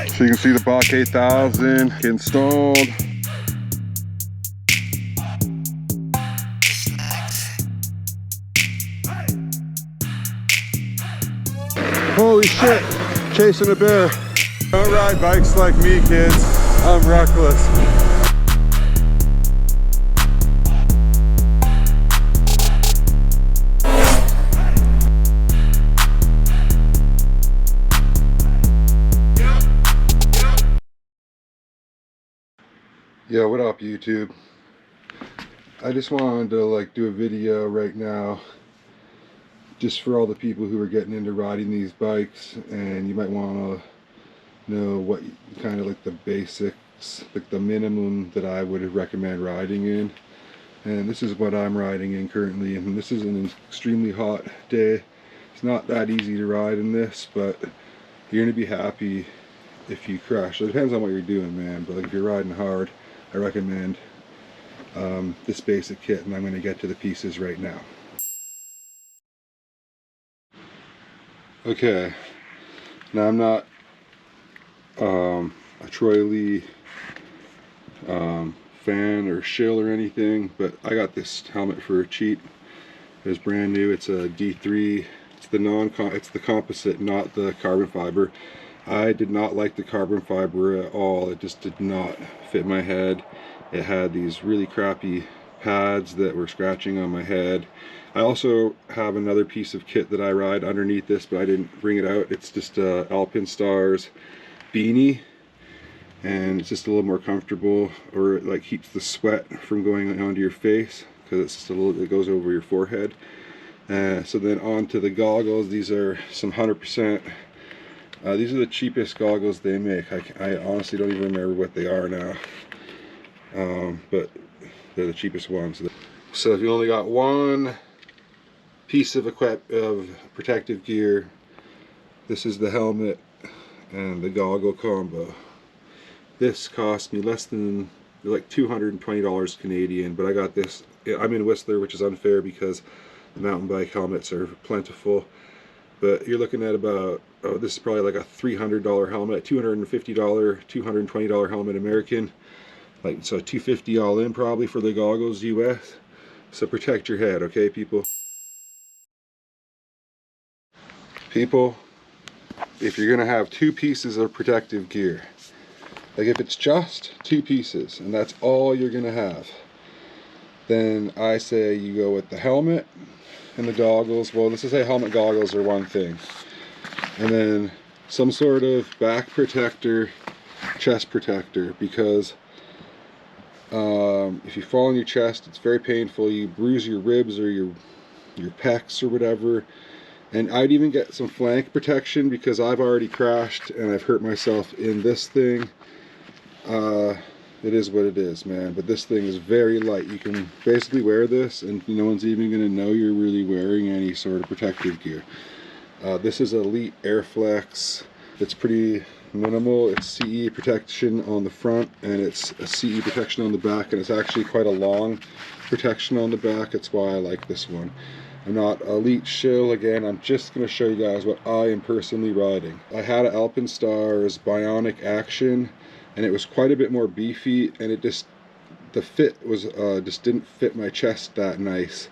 So you can see the BAC8000 installed. Holy shit, chasing a bear. Don't ride bikes like me, kids. I'm reckless. Yo, what up, YouTube? I just wanted to do a video right now just for all the people who are getting into riding these bikes, and you might want to know what kind of the basics, the minimum that I would recommend riding in. And this is what I'm riding in currently, and this is an extremely hot day. It's not that easy to ride in this, but you're going to be happy if you crash. It depends on what you're doing, man, but if you're riding hard, I recommend this basic kit, and I'm going to get to the pieces right now. Okay, now I'm not a Troy Lee fan or shill or anything, but I got this helmet for cheap. It's brand new. It's a D3. It's the composite, not the carbon fiber. I did not like the carbon fiber at all. It just did not fit my head. It had these really crappy pads that were scratching on my head. I also have another piece of kit that I ride underneath this, but I didn't bring it out. It's just a Alpinstars beanie, and it's just a little more comfortable, or it keeps the sweat from going onto your face because it's just it goes over your forehead. So then on to the goggles. These are some 100%. These are the cheapest goggles they make. I honestly don't even remember what they are now, but they're the cheapest ones. So if you only got one piece of protective gear, this is the helmet and the goggle combo. This cost me less than $220 Canadian, but I got this. I'm in Whistler, which is unfair because the mountain bike helmets are plentiful. But you're looking at about, this is probably a $300 helmet, $250, $220 helmet American, so $250 all in probably for the goggles US. So protect your head, okay, people? People, if you're gonna have two pieces of protective gear, if it's just two pieces and that's all you're gonna have, then I say you go with the helmet and the goggles. Well, let's just say helmet, goggles are one thing, and then some sort of back protector, chest protector, because if you fall on your chest, it's very painful. You bruise your ribs or your pecs or whatever. And I'd even get some flank protection because I've already crashed and I've hurt myself in this thing. It is what it is, man, but this thing is very light. You can basically wear this and no one's even going to know you're really wearing any sort of protective gear. This is Elite Airflex. It's pretty minimal. It's CE protection on the front and it's a CE protection on the back, and it's actually quite a long protection on the back. That's why I like this one. I'm not elite shill. Again, I'm just going to show you guys what I am personally riding. I had an Alpinstars Bionic Action, and it was quite a bit more beefy, and it just, the fit was just didn't fit my chest that nice.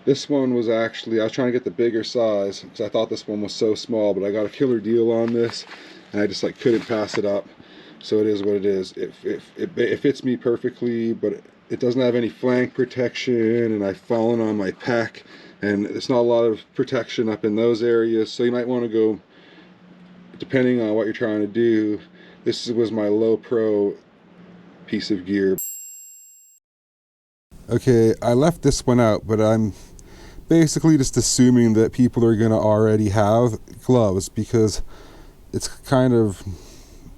This one was actually, I was trying to get the bigger size because I thought this one was so small, but I got a killer deal on this and I just couldn't pass it up. So it is what it is. It fits me perfectly, but it doesn't have any flank protection, and I've fallen on my pec, and it's not a lot of protection up in those areas. So you might want to go, depending on what you're trying to do. This was my low pro piece of gear. Okay, I left this one out, but I'm basically just assuming that people are going to already have gloves because it's kind of,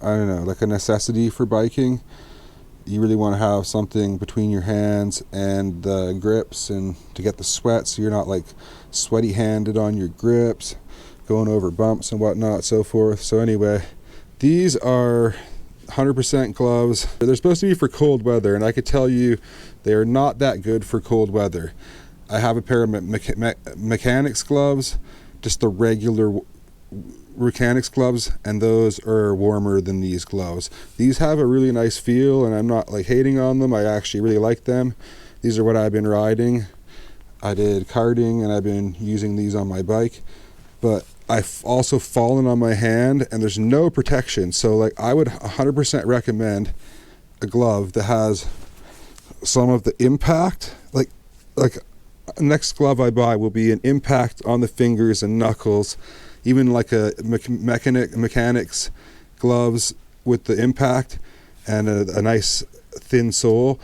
I don't know, a necessity for biking. You really want to have something between your hands and the grips, and to get the sweat so you're not sweaty handed on your grips, going over bumps and whatnot, so forth. So anyway, these are 100% gloves. They're supposed to be for cold weather, and I could tell you they are not that good for cold weather. I have a pair of mechanics gloves, just the regular mechanics gloves, and those are warmer than these gloves. These have a really nice feel, and I'm not like hating on them. I actually really like them. These are what I've been riding. I did karting, and I've been using these on my bike, but I've also fallen on my hand, and there's no protection. So like I would 100% recommend a glove that has some of the impact. Like next glove I buy will be an impact on the fingers and knuckles, even like a mechanics gloves with the impact and a nice thin sole,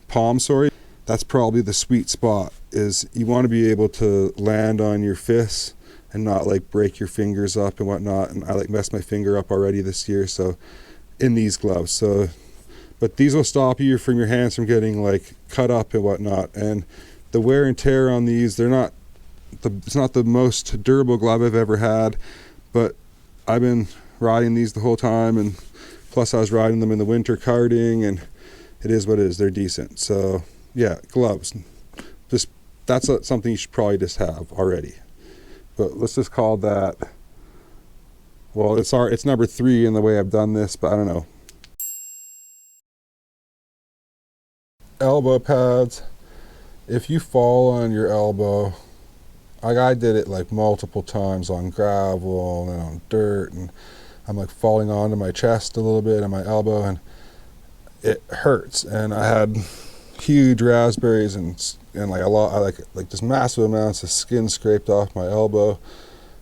palm, sorry. That's probably the sweet spot, is you want to be able to land on your fists and not like break your fingers up and whatnot. And I like messed my finger up already this year, so in these gloves. So, but these will stop you from your hands from getting like cut up and whatnot. And the wear and tear on these, it's not the most durable glove I've ever had, but I've been riding these the whole time, and plus I was riding them in the winter karting, and it is what it is. They're decent. So yeah, gloves. That's something you should probably just have already. But let's just call that, well, it's number 3 in the way I've done this, but I don't know. Elbow pads. If you fall on your elbow, I did it like multiple times on gravel and on dirt, and I'm like falling onto my chest a little bit and my elbow, and it hurts. And I had huge raspberries and like a lot, I like just massive amounts of skin scraped off my elbow.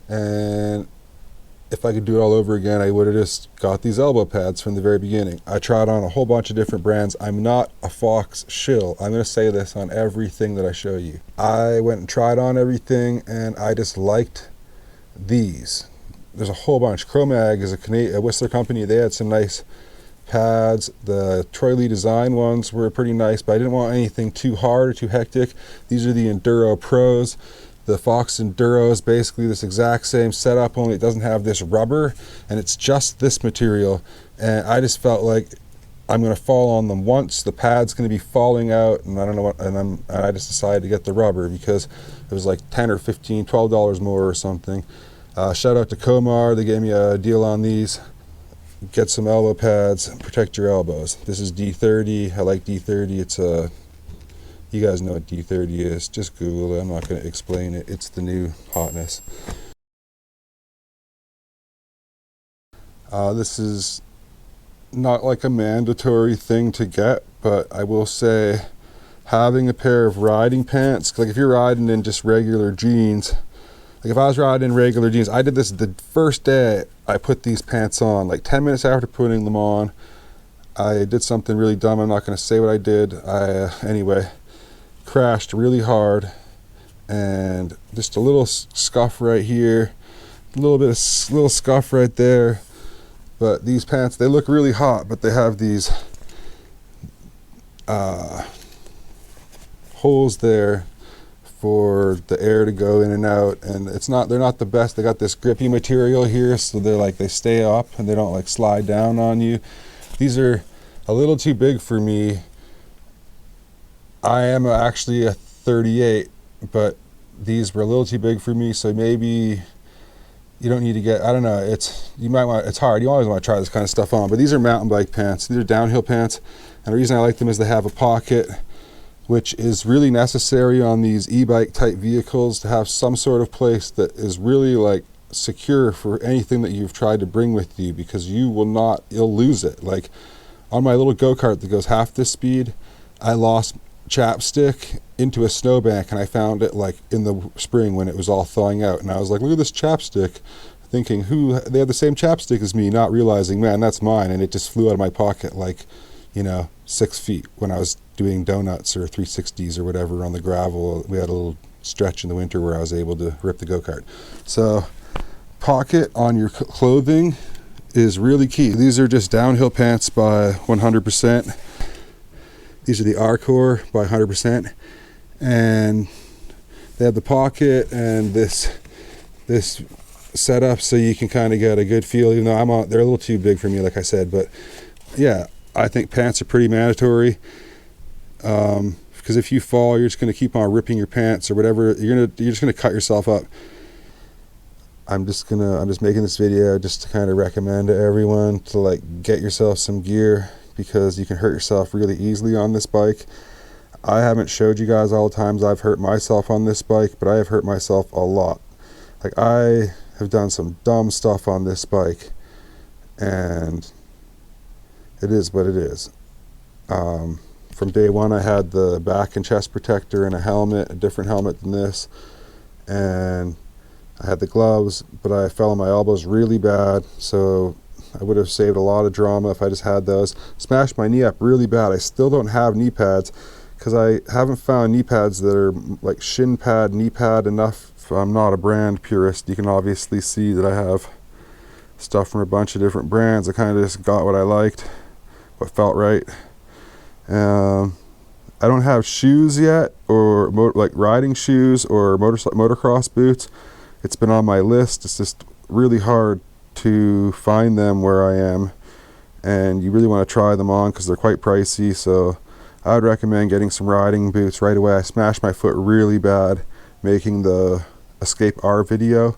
And if I could do it all over again, I would have just got these elbow pads from the very beginning. I tried on a whole bunch of different brands. I'm not a Fox shill. I'm going to say this on everything that I show you. I went and tried on everything, and I just liked these. There's a whole bunch. Chromag is a Whistler company. They had some nice pads. The Troy Lee Design ones were pretty nice, but I didn't want anything too hard or too hectic. These are the Enduro Pros. The Fox Enduro is basically this exact same setup, only it doesn't have this rubber, and it's just this material. And I just felt like I'm going to fall on them once. The pad's going to be falling out, and I don't know what. And I just decided to get the rubber because it was like $10 or $15, $12 more or something. Shout out to Komar. They gave me a deal on these. Get some elbow pads, protect your elbows. This is D30. I like D30. It's a, you guys know what D30 is. Just Google it. I'm not going to explain it. It's the new hotness. This is not like a mandatory thing to get, but I will say having a pair of riding pants, like if you're riding in just regular jeans, like if I was riding in regular jeans, I did this the first day I put these pants on, like 10 minutes after putting them on. I did something really dumb. I'm not going to say what I did. Anyway, crashed really hard, and just a little scuff right here, a little scuff right there. But these pants, they look really hot, but they have these holes there for the air to go in and out, and they're not the best. They got this grippy material here, so they stay up and they don't like slide down on you. These are a little too big for me. I am actually a 38, but these were a little too big for me, so maybe you don't need to get, I don't know, it's hard. You always want to try this kind of stuff on, but these are mountain bike pants. These are downhill pants, and the reason I like them is they have a pocket, which is really necessary on these e-bike type vehicles, to have some sort of place that is really like secure for anything that you've tried to bring with you, because you'll lose it. Like on my little go-kart that goes half this speed, I lost chapstick into a snowbank, and I found it like in the spring when it was all thawing out, and I was like, look at this chapstick, thinking they have the same chapstick as me, not realizing, man, that's mine. And it just flew out of my pocket like, 6 feet when I was doing donuts or 360s or whatever on the gravel. We had a little stretch in the winter where I was able to rip the go-kart. So pocket on your clothing is really key. These are just downhill pants by 100%. These are the R-Core by 100%, and they have the pocket and this setup so you can kind of get a good feel, even though they're a little too big for me, like I said. But yeah, I think pants are pretty mandatory, because if you fall, you're just going to keep on ripping your pants or whatever. You're just going to cut yourself up. I'm just making this video just to kind of recommend to everyone to like get yourself some gear, because you can hurt yourself really easily on this bike. I haven't showed you guys all the times I've hurt myself on this bike, but I have hurt myself a lot. Like, I have done some dumb stuff on this bike, and it is what it is. From day one, I had the back and chest protector and a helmet, a different helmet than this, and I had the gloves, but I fell on my elbows really bad, so I would have saved a lot of drama if I just had those. Smashed my knee up really bad. I still don't have knee pads, because I haven't found knee pads that are like shin pad, knee pad enough. I'm not a brand purist. You can obviously see that I have stuff from a bunch of different brands. I kind of just got what I liked, what felt right. I don't have shoes yet, or like riding shoes or motocross boots. It's been on my list. It's just really hard to find them where I am, and you really want to try them on because they're quite pricey. So I would recommend getting some riding boots right away. I smashed my foot really bad making the Escape R video,